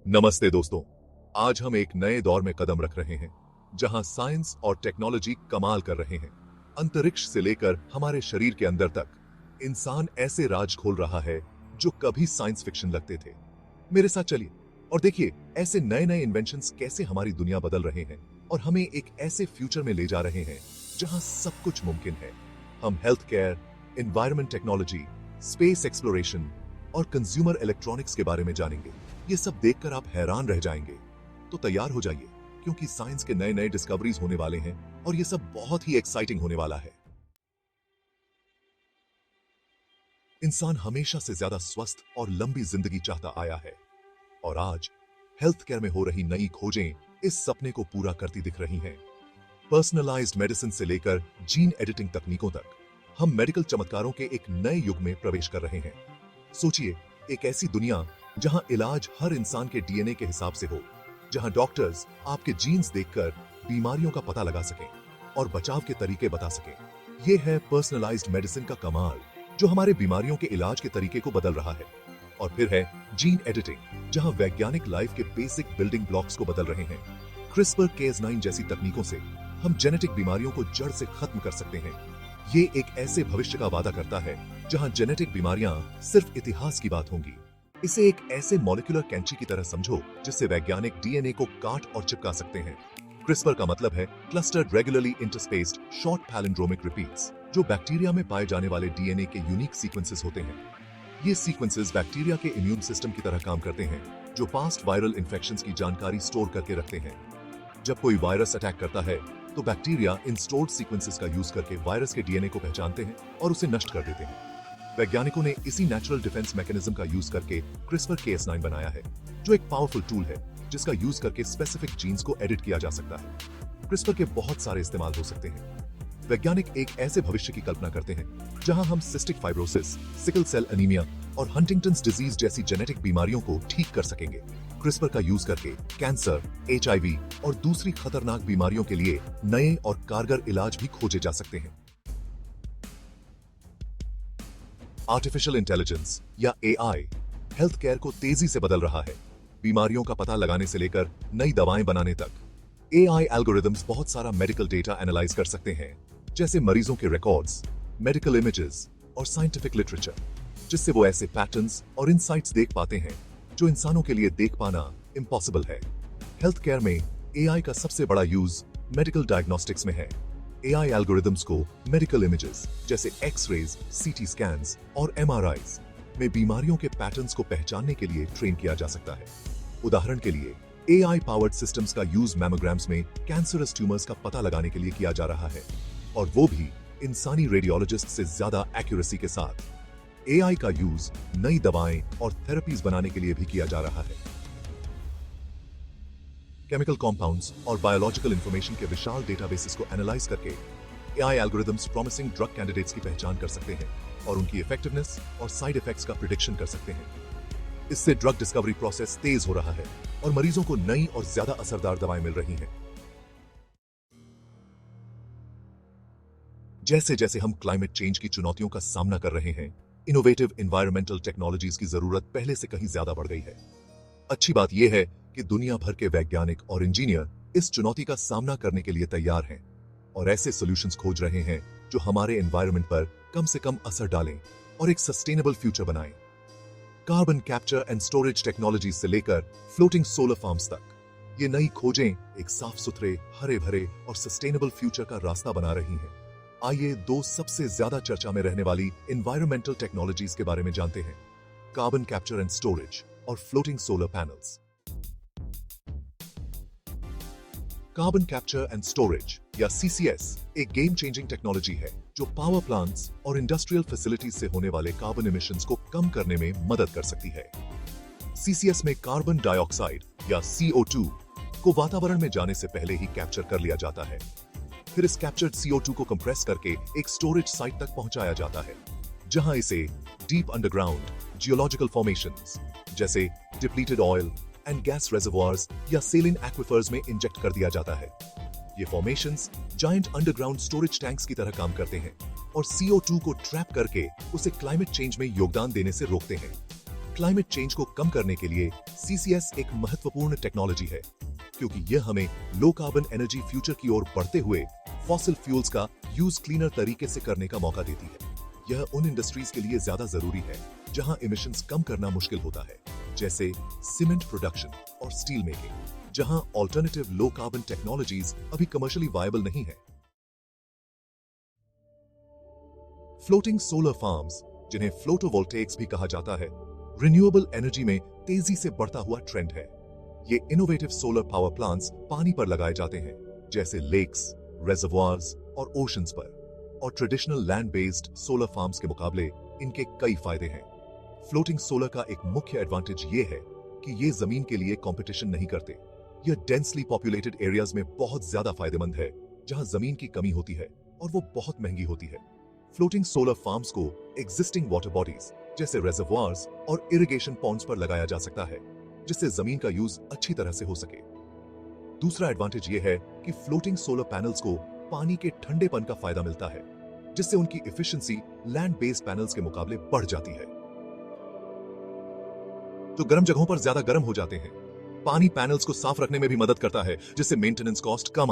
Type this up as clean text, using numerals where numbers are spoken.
नमस्ते दोस्तों। आज हम एक नए दौर में कदम रख रहे हैं जहां साइंस और टेक्नोलॉजी कमाल कर रहे हैं। अंतरिक्ष से लेकर हमारे शरीर के अंदर तक इंसान ऐसे राज खोल रहा है जो कभी साइंस फिक्शन लगते थे। मेरे साथ चलिए और देखिए ऐसे नए नए इन्वेंशंस कैसे हमारी दुनिया बदल रहे हैं और हमें एक ऐसे फ्यूचर में ले जा रहे हैं जहां सब कुछ मुमकिन है। हम health care, environment technology, space exploration और कंज्यूमर इलेक्ट्रॉनिक्स के बारे में जानेंगे। ये सब देखकर आप हैरान रह जाएंगे। तो तैयार हो जाइए क्योंकि साइंस के नए नए डिस्कवरीज होने वाले हैं और ये सब बहुत ही एक्साइटिंग होने वाला है। इंसान हमेशा से ज्यादा स्वस्थ और लंबी जिंदगी चाहता आया है और आज हेल्थ केयर में हो रही नई खोजें इस सपने को पूरा करती दिख रही हैं। पर्सनलाइज्ड मेडिसिन से लेकर जीन एडिटिंग तकनीकों तक हम मेडिकल चमत्कारों के एक नए युग में प्रवेश कर रहे हैं। सोचिए, एक ऐसी दुनिया जहां इलाज हर इंसान के डीएनए के हिसाब से हो, जहां डॉक्टर्स आपके जीन्स देखकर बीमारियों का पता लगा सकें और बचाव के तरीके बता सकें। यह है पर्सनलाइज्ड मेडिसिन का कमाल जो हमारे बीमारियों के इलाज के तरीके को बदल रहा है। और फिर है जीन एडिटिंग, जहां वैज्ञानिक लाइफ के बेसिक बिल्डिंग ब्लॉक्स को बदल रहे हैं। CRISPR-Cas9 जैसी तकनीकों से हम जेनेटिक बीमारियों को जड़ से खत्म कर सकते हैं। ये एक ऐसे भविष्य का वादा करता है जहां जेनेटिक बीमारियां सिर्फ इतिहास की बात होंगी। इसे एक ऐसे मॉलिक्यूलर कैंची की तरह समझो जिससे वैज्ञानिक डीएनए को काट और चिपका सकते हैं। क्रिस्पर का मतलब है clustered regularly interspaced short palindromic repeats, जो बैक्टीरिया में पाए जाने वाले डीएनए के यूनिक सीक्वेंसेस होते हैं। ये सीक्वेंसेस बैक्टीरिया के इम्यून सिस्टम की तरह काम करते हैं, जो पास्ट वायरल इन्फेक्शंस की जानकारी स्टोर करके रखते हैं। जब कोई वायरस अटैक करता है तो बैक्टीरिया इन स्टोर्ड सीक्वेंसेस का यूज करके वायरस के डीएनए को पहचानते हैं और उसे नष्ट कर देते हैं। वैज्ञानिकों ने इसी नेचुरल डिफेंस मैकेनिज्म का यूज करके CRISPR-Cas9 बनाया है, जो एक पावरफुल टूल है जिसका यूज करके स्पेसिफिक जीन्स को एडिट किया जा सकता है। CRISPR के बहुत सारे इस्तेमाल हो सकते हैं। वैज्ञानिक एक ऐसे भविष्य की कल्पना करते हैं जहां हम cystic fibrosis, sickle cell anaemia और हंटिंगटन्स डिजीज जैसी जेनेटिक बीमारियों को ठीक कर सकेंगे। CRISPR का यूज करके कैंसर, HIV और दूसरी खतरनाक बीमारियों के लिए नए और कारगर इलाज भी खोजे जा सकते हैं। आर्टिफिशियल इंटेलिजेंस या AI हेल्थ केयर को तेजी से बदल रहा है। बीमारियों का पता लगाने से लेकर नई दवाएं बनाने तक AI एल्गोरिदम्स बहुत सारा मेडिकल डेटा एनालाइज कर सकते हैं, जैसे मरीजों के रिकॉर्ड्स, मेडिकल इमेजेस और साइंटिफिक लिटरेचर, जिससे वो ऐसे पैटर्न्स और इनसाइट्स देख पाते हैं जो इंसानों के लिए देख पाना इम्पॉसिबल है। हेल्थ केयर में AI का सबसे बड़ा यूज मेडिकल डायग्नोस्टिक्स में है। AI एल्गोरिदम्स को मेडिकल इमेजेस जैसे एक्स-रेज, CT स्कैन्स और MRIs में बीमारियों के पैटर्न्स को पहचानने के लिए ट्रेन किया जा सकता है। उदाहरण के लिए AI पावर्ड सिस्टम्स का यूज मैमोग्राम्स में कैंसरस ट्यूमर्स का पता लगाने के लिए किया जा रहा है, और वो भी इंसानी रेडियोलॉजिस्ट से ज्यादा एक्यूरेसी के साथ। AI का यूज नई दवाएं और थेरेपीज बनाने के लिए भी किया जा रहा है। केमिकल कॉम्पाउंड्स और बायोलॉजिकल इंफॉर्मेशन के विशाल डेटाबेसेस को एनालाइज करके AI algorithms promising drug candidates की पहचान कर सकते हैं और उनकी इफेक्टिवनेस और साइड इफेक्ट्स का प्रिडिक्शन कर सकते हैं। इससे ड्रग डिस्कवरी प्रोसेस तेज हो रहा है और मरीजों को नई और ज्यादा असरदार दवाएं मिल रही हैं। जैसे जैसे हम क्लाइमेट चेंज की चुनौतियों का सामना कर रहे हैं, इनोवेटिव एनवायरमेंटल टेक्नोलॉजीज की जरूरत पहले से कहीं ज्यादा बढ़ गई है। अच्छी बात यह है कि दुनिया भर के वैज्ञानिक और इंजीनियर इस चुनौती का सामना करने के लिए तैयार हैं और ऐसे सॉल्यूशंस खोज रहे हैं जो हमारे एनवायरनमेंट पर कम से कम असर डालें और एक सस्टेनेबल फ्यूचर बनाएं। Carbon capture and storage technology से लेकर फ्लोटिंग सोलर फार्म्स तक, ये नई खोजें एक साफ सुथरे, हरे भरे और सस्टेनेबल फ्यूचर का रास्ता बना रही हैं। आइए दो सबसे ज्यादा चर्चा में रहने वाली एनवायरमेंटल टेक्नोलॉजीज के बारे में जानते हैं: कार्बन कैप्चर एंड स्टोरेज और floating solar panels. Carbon capture and storage या CCS एक गेम चेंजिंग टेक्नोलॉजी है जो पावर प्लांट्स और इंडस्ट्रियल फैसिलिटीज से होने वाले कार्बन इमिशंस को कम करने में मदद कर सकती है। CCS में कार्बन डाइऑक्साइड या CO2 को वातावरण में जाने से पहले ही कैप्चर कर लिया जाता है। फिर इस कैप्चर्ड CO2 को कंप्रेस करके एक स्टोरेज साइट तक पहुंचाया जाता है, जहां इसे डीप अंडरग्राउंड जियोलॉजिकल फॉर्मेशंस जैसे डिप्लीटेड ऑयल एंड गैस रेजर्वोयर्स या सेलिन एक्विफर्स में इंजेक्ट कर दिया जाता है। ये formations giant underground storage tanks की तरह काम करते हैं और CO2 को ट्रैप करके उसे क्लाइमेट चेंज में योगदान देने से रोकते हैं। क्लाइमेट चेंज को कम करने के लिए सीसीएस एक महत्वपूर्ण टेक्नोलॉजी है, क्योंकि यह हमें लो कार्बन एनर्जी फ्यूचर की ओर बढ़ते हुए फॉसिल फ्यूल्स का यूज क्लीनर तरीके से करने का मौका देती है। यह उन इंडस्ट्रीज के लिए ज्यादा जरूरी है जहां इमिशंस कम करना मुश्किल होता है, जैसे सीमेंट प्रोडक्शन और स्टील मेकिंग, जहां ऑल्टरनेटिव लो कार्बन टेक्नोलॉजीज अभी कमर्शियली वायबल नहीं है। फ्लोटिंग सोलर फार्म्स, जिन्हें फ्लोटोवोल्टेक्स भी कहा जाता है, रिन्यूएबल एनर्जी में तेजी से बढ़ता हुआ ट्रेंड है। ये इनोवेटिव सोलर पावर प्लांट्स पानी पर लगाए जाते हैं, जैसे लेक्स, रेजर्वोयर्स और ओशंस पर, और traditional land based solar farms के मुकाबले इनके कई फायदे हैं। फ्लोटिंग सोलर का एक मुख्य एडवांटेज ये है कि ये जमीन के लिए कंपटीशन नहीं करते। यह डेंसली पॉपुलेटेड एरियाज में बहुत ज्यादा फायदेमंद है, जहां जमीन की कमी होती है और वो बहुत महंगी होती है। फ्लोटिंग सोलर फार्म्स को एग्जिस्टिंग वाटर बॉडीज जैसे रेजर्वोयर्स और इरिगेशन पॉन्ड्स पर लगाया जा सकता है, जिससे जमीन का यूज अच्छी तरह से हो सके। दूसरा एडवांटेज यह है कि फ्लोटिंग सोलर पैनल्स को पानी के ठंडेपन का फायदा मिलता है, जिससे उनकी एफिशिएंसी लैंड बेस्ड पैनल्स के मुकाबले बढ़ जाती है, जो गर्म जगहों पर ज्यादा गर्म हो जाते हैं। पानी पैनल्स को साफ रखने में भी मदद करता है, जिससे मेंटेनेंस कॉस्ट कम